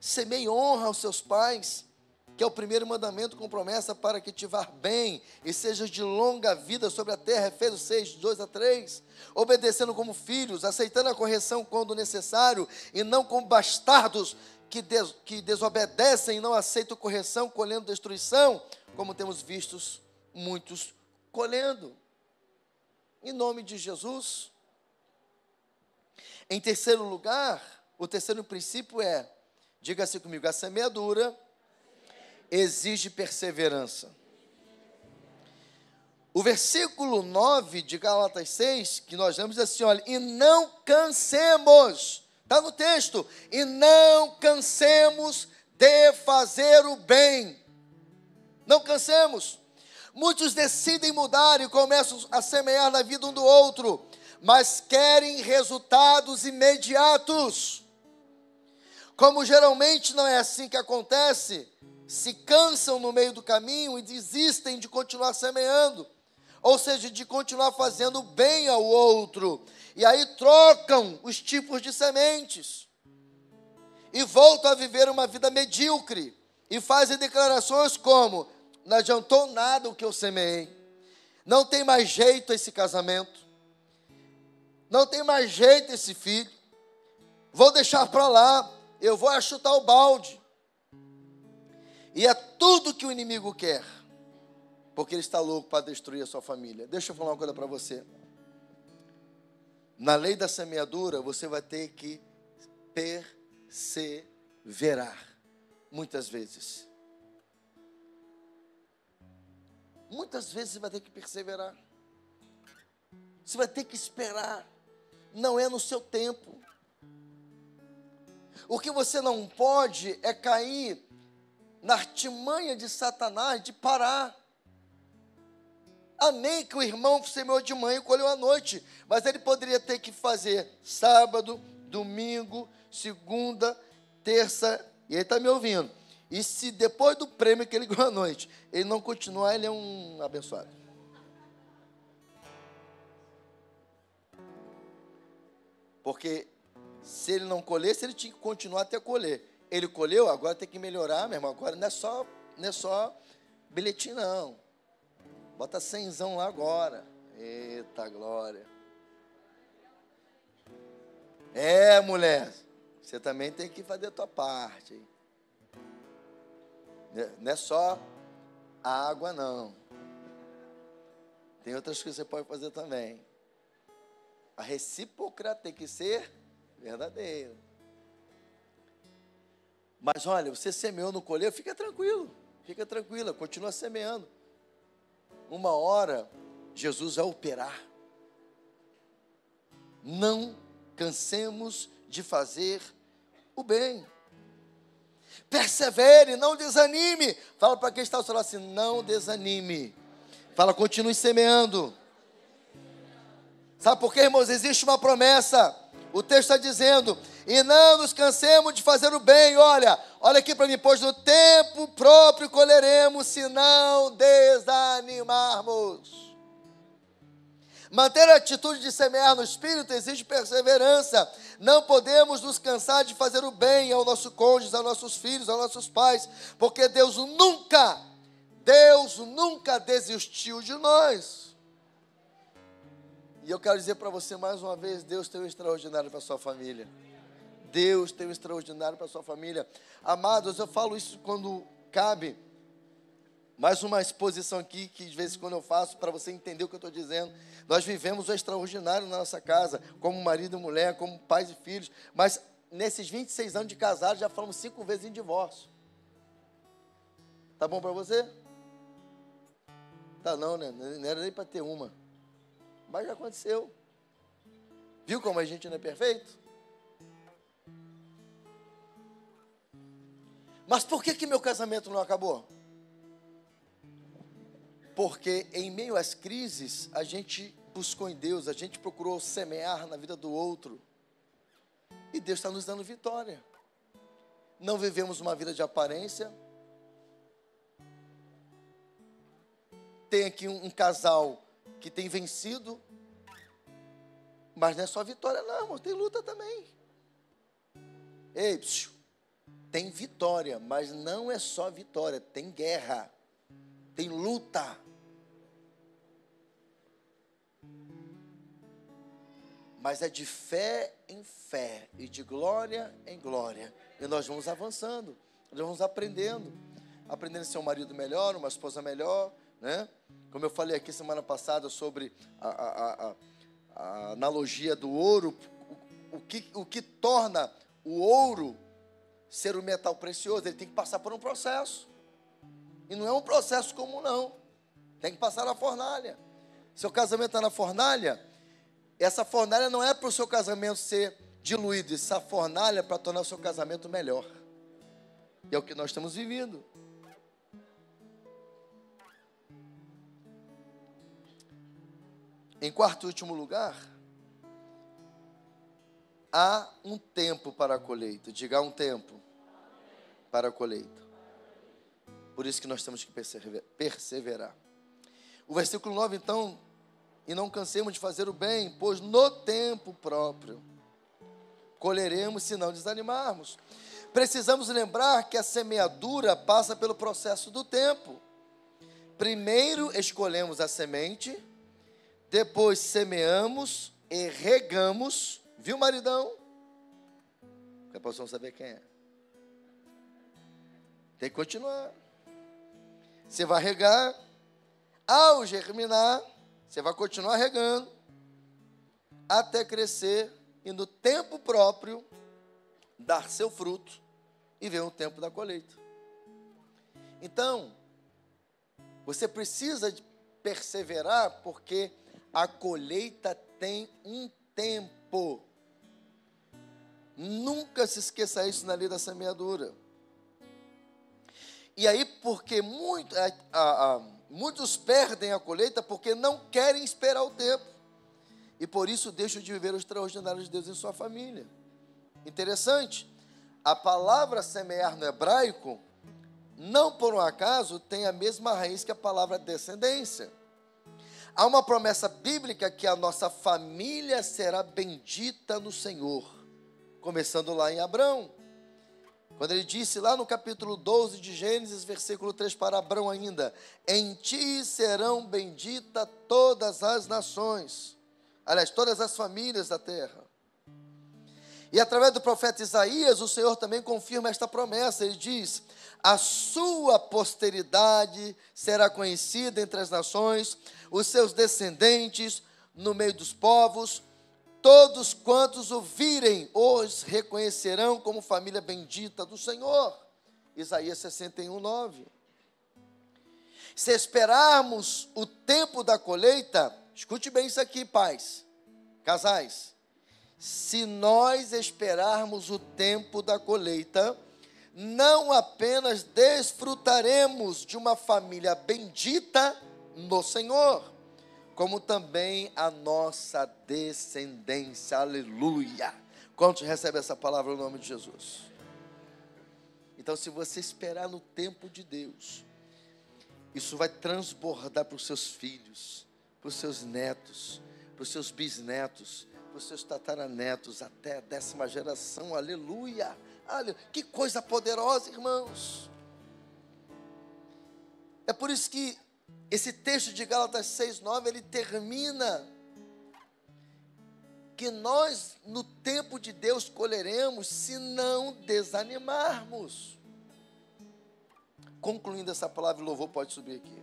semeie honra aos seus pais, que é o primeiro mandamento com promessa para que te vá bem e sejas de longa vida sobre a terra, Efésios 6:2-3, obedecendo como filhos, aceitando a correção quando necessário, e não como bastardos que desobedecem e não aceitam correção, colhendo destruição, como temos vistos muitos colhendo. Em nome de Jesus. Em terceiro lugar, o terceiro princípio é, diga assim comigo, a semeadura exige perseverança. O versículo 9 de Gálatas 6, que nós lemos assim, olha, e não cansemos, está no texto, e não cansemos de fazer o bem. Não cansemos. Muitos decidem mudar e começam a semear na vida um do outro, mas querem resultados imediatos. Como geralmente não é assim que acontece, se cansam no meio do caminho e desistem de continuar semeando, ou seja, de continuar fazendo bem ao outro, e aí trocam os tipos de sementes, e voltam a viver uma vida medíocre, e fazem declarações como, não adiantou nada o que eu semeei, não tem mais jeito esse casamento, não tem mais jeito esse filho, vou deixar para lá, eu vou chutar o balde. E é tudo que o inimigo quer, porque ele está louco para destruir a sua família. Deixa eu falar uma coisa para você. Na lei da semeadura, você vai ter que perseverar, muitas vezes. Muitas vezes você vai ter que perseverar. Você vai ter que esperar. Não é no seu tempo. O que você não pode é cair na artimanha de Satanás de parar. Amém que o irmão semeou de manhã e colheu à noite, mas ele poderia ter que fazer sábado, domingo, segunda, terça, e ele está me ouvindo. E se depois do prêmio que ele ganhou à noite, ele não continuar, ele é um abençoado. Porque se ele não colhesse, ele tinha que continuar até colher. Ele colheu, agora tem que melhorar, meu irmão. Agora não é só bilhetinho, não. Bota 100zão lá agora. Eita glória. É, mulher, você também tem que fazer a tua parte. Hein? Não é só a água, não. Tem outras coisas que você pode fazer também. A recíproca tem que ser verdadeira. Mas olha, você semeou no colher, fica tranquila, continua semeando. Uma hora, Jesus vai operar. Não cansemos de fazer o bem. Persevere, não desanime. Fala para quem está ao seu lado assim, não desanime. Fala, continue semeando. Sabe por quê, irmãos? Existe uma promessa. O texto está dizendo, e não nos cansemos de fazer o bem. Olha aqui para mim, pois no tempo próprio colheremos, se não desanimarmos. Manter a atitude de semear no Espírito exige perseverança. Não podemos nos cansar de fazer o bem ao nosso cônjuge, aos nossos filhos, aos nossos pais, porque Deus nunca desistiu de nós. E eu quero dizer para você mais uma vez, Deus tem um extraordinário para a sua família. Deus tem um extraordinário para a sua família. Amados, eu falo isso quando cabe. Mais uma exposição aqui, que de vez em quando eu faço, para você entender o que eu estou dizendo. Nós vivemos o extraordinário na nossa casa, como marido e mulher, como pais e filhos. Mas nesses 26 anos de casado, já falamos 5 vezes em divórcio. Tá bom para você? Tá não, né? Não era nem para ter uma. Mas já aconteceu. Viu como a gente não é perfeito? Mas por que meu casamento não acabou? Porque em meio às crises, a gente buscou em Deus, a gente procurou semear na vida do outro. E Deus está nos dando vitória. Não vivemos uma vida de aparência. Tem aqui um casal que tem vencido. Mas não é só vitória não, irmão, tem luta também. Ei, tem vitória, mas não é só vitória, tem guerra, tem luta. Mas é de fé em fé e de glória em glória. E nós vamos avançando, nós vamos aprendendo a ser um marido melhor, uma esposa melhor, né? Como eu falei aqui semana passada sobre a analogia do ouro, o que torna o ouro ser um metal precioso, ele tem que passar por um processo. E não é um processo comum, não. Tem que passar na fornalha. Seu casamento está na fornalha, essa fornalha não é para o seu casamento ser diluído, essa fornalha é para tornar o seu casamento melhor. E é o que nós estamos vivendo. Em quarto e último lugar, há um tempo para a colheita. Diga, há um tempo para a colheita. Por isso que nós temos que perseverar. O versículo 9, então, e não cansemos de fazer o bem, pois no tempo próprio colheremos se não desanimarmos. Precisamos lembrar que a semeadura passa pelo processo do tempo. Primeiro escolhemos a semente, depois semeamos e regamos. Viu, maridão? Para a pessoa saber quem é. Tem que continuar. Você vai regar. Ao germinar, você vai continuar regando até crescer e no tempo próprio dar seu fruto e ver o tempo da colheita. Então, você precisa de perseverar porque a colheita tem um tempo. Nunca se esqueça isso na lei da semeadura. E aí, porque muitos perdem a colheita porque não querem esperar o tempo. E por isso deixam de viver o extraordinário de Deus em sua família. Interessante, a palavra semear no hebraico, não por um acaso, tem a mesma raiz que a palavra descendência. Há uma promessa bíblica que a nossa família será bendita no Senhor. Começando lá em Abrão. Quando ele disse lá no capítulo 12 de Gênesis, versículo 3 para Abrão ainda: em ti serão benditas todas as nações. Aliás, todas as famílias da terra. E através do profeta Isaías, o Senhor também confirma esta promessa. Ele diz: a sua posteridade será conhecida entre as nações, os seus descendentes no meio dos povos. Todos quantos o virem, os reconhecerão como família bendita do Senhor. Isaías 61, 9. Se esperarmos o tempo da colheita, escute bem isso aqui, pais, casais. Se nós esperarmos o tempo da colheita, não apenas desfrutaremos de uma família bendita no Senhor, como também a nossa descendência, aleluia. Quantos recebem essa palavra no nome de Jesus? Então, se você esperar no tempo de Deus, isso vai transbordar para os seus filhos, para os seus netos, para os seus bisnetos, para os seus tataranetos, até a 10ª geração, aleluia. Que coisa poderosa, irmãos. É por isso que esse texto de Gálatas 6:9, ele termina que nós, no tempo de Deus, colheremos se não desanimarmos. Concluindo essa palavra, o louvor pode subir aqui.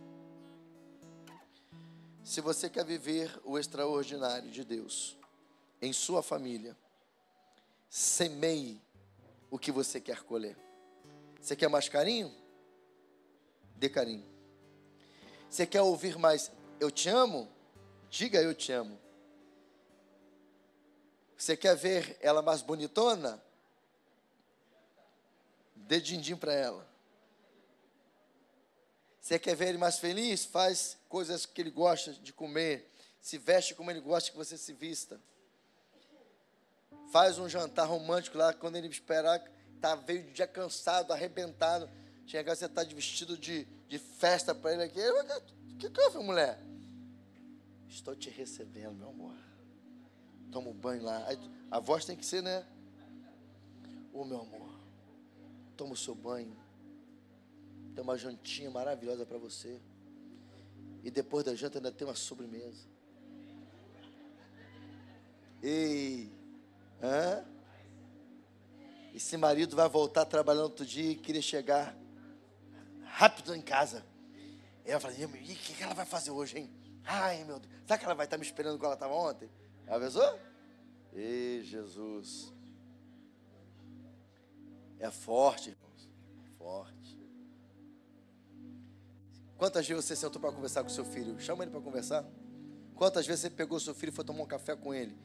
Se você quer viver o extraordinário de Deus em sua família, Semeie o que você quer colher. Você quer mais carinho? Dê carinho. Você quer ouvir mais eu te amo? Diga eu te amo. Você quer ver ela mais bonitona? Dê din-din para ela. Você quer ver ele mais feliz? Faz coisas que ele gosta de comer. Se veste como ele gosta que você se vista. Faz um jantar romântico lá, quando ele esperar, veio de dia cansado, arrebentado. Chega, você está de vestido de festa para ele aqui. O que houve, mulher? Estou te recebendo, meu amor. Toma um banho lá. Aí, a voz tem que ser, né? Ô, meu amor, toma o seu banho. Tem uma jantinha maravilhosa para você. E depois da janta ainda tem uma sobremesa. Ei, hã? Esse marido vai voltar trabalhando outro dia e queria chegar rápido em casa. E ela fala, e o que ela vai fazer hoje, hein? Ai, meu Deus, será que ela vai estar me esperando igual ela estava ontem? Ela pensou? Ei, Jesus. É forte, irmãos. Forte. Quantas vezes você sentou para conversar com seu filho? Chama ele para conversar. Quantas vezes você pegou seu filho e foi tomar um café com ele?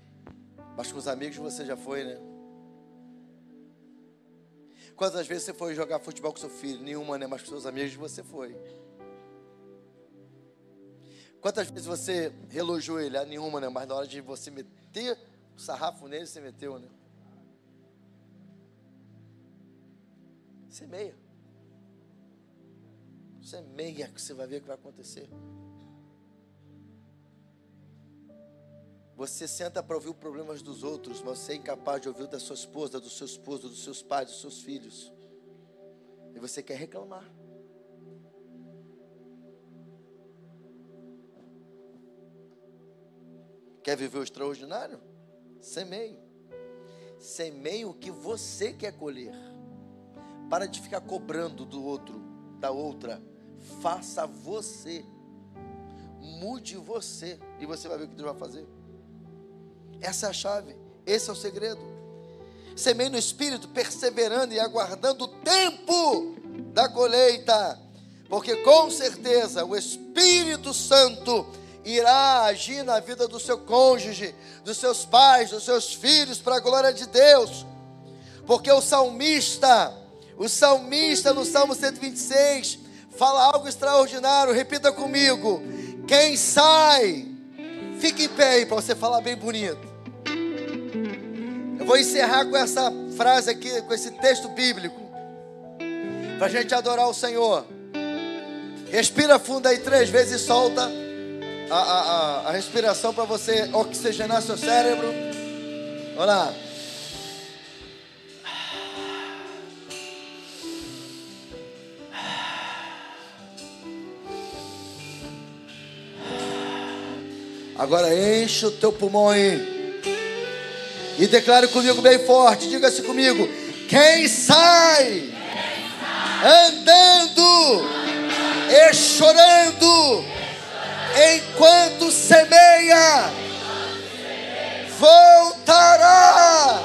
Mas com os amigos você já foi, né? Quantas vezes você foi jogar futebol com seu filho? Nenhuma, né? Mas com seus amigos você foi. Quantas vezes você relojou ele? Nenhuma, né? Mas na hora de você meter o sarrafo nele, você meteu, né? Semeia. Semeia que você vai ver o que vai acontecer. Você senta para ouvir os problemas dos outros, mas você é incapaz de ouvir o da sua esposa, do seu esposo, dos seus pais, dos seus filhos. E você quer reclamar. Quer viver o extraordinário? Semeie. Semeie o que você quer colher. Para de ficar cobrando do outro, da outra. Faça você. Mude você. E você vai ver o que Deus vai fazer. Essa é a chave. Esse é o segredo. Semeie no Espírito, perseverando e aguardando o tempo da colheita. Porque com certeza o Espírito Santo irá agir na vida do seu cônjuge, dos seus pais, dos seus filhos, para a glória de Deus. Porque o salmista no Salmo 126, fala algo extraordinário. Repita comigo. Quem sai, fique em pé aí para você falar bem bonito. Eu vou encerrar com essa frase aqui, com esse texto bíblico, para a gente adorar o Senhor. Respira fundo aí 3 vezes e solta a respiração para você oxigenar seu cérebro. Vamos lá. Agora enche o teu pulmão aí. E declare comigo bem forte. Diga-se comigo. Quem sai andando e chorando enquanto semeia, voltará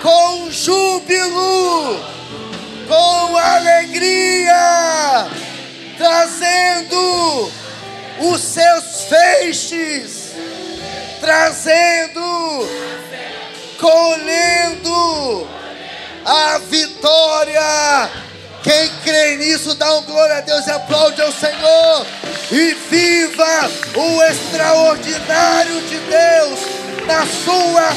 com júbilo, com alegria, trazendo os seus feixes, colhendo a vitória. Quem crê nisso, dá um glória a Deus e aplaude ao Senhor. E viva o extraordinário de Deus na sua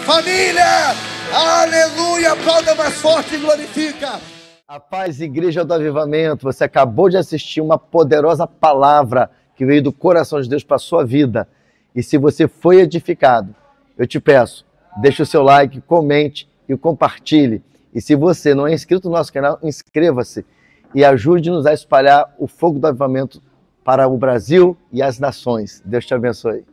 família. Aleluia, aplauda mais forte e glorifica. A paz, Igreja do Avivamento. Você acabou de assistir uma poderosa palavra que veio do coração de Deus para a sua vida. E se você foi edificado, eu te peço, deixe o seu like, comente e compartilhe. E se você não é inscrito no nosso canal, inscreva-se e ajude-nos a espalhar o fogo do avivamento para o Brasil e as nações. Deus te abençoe.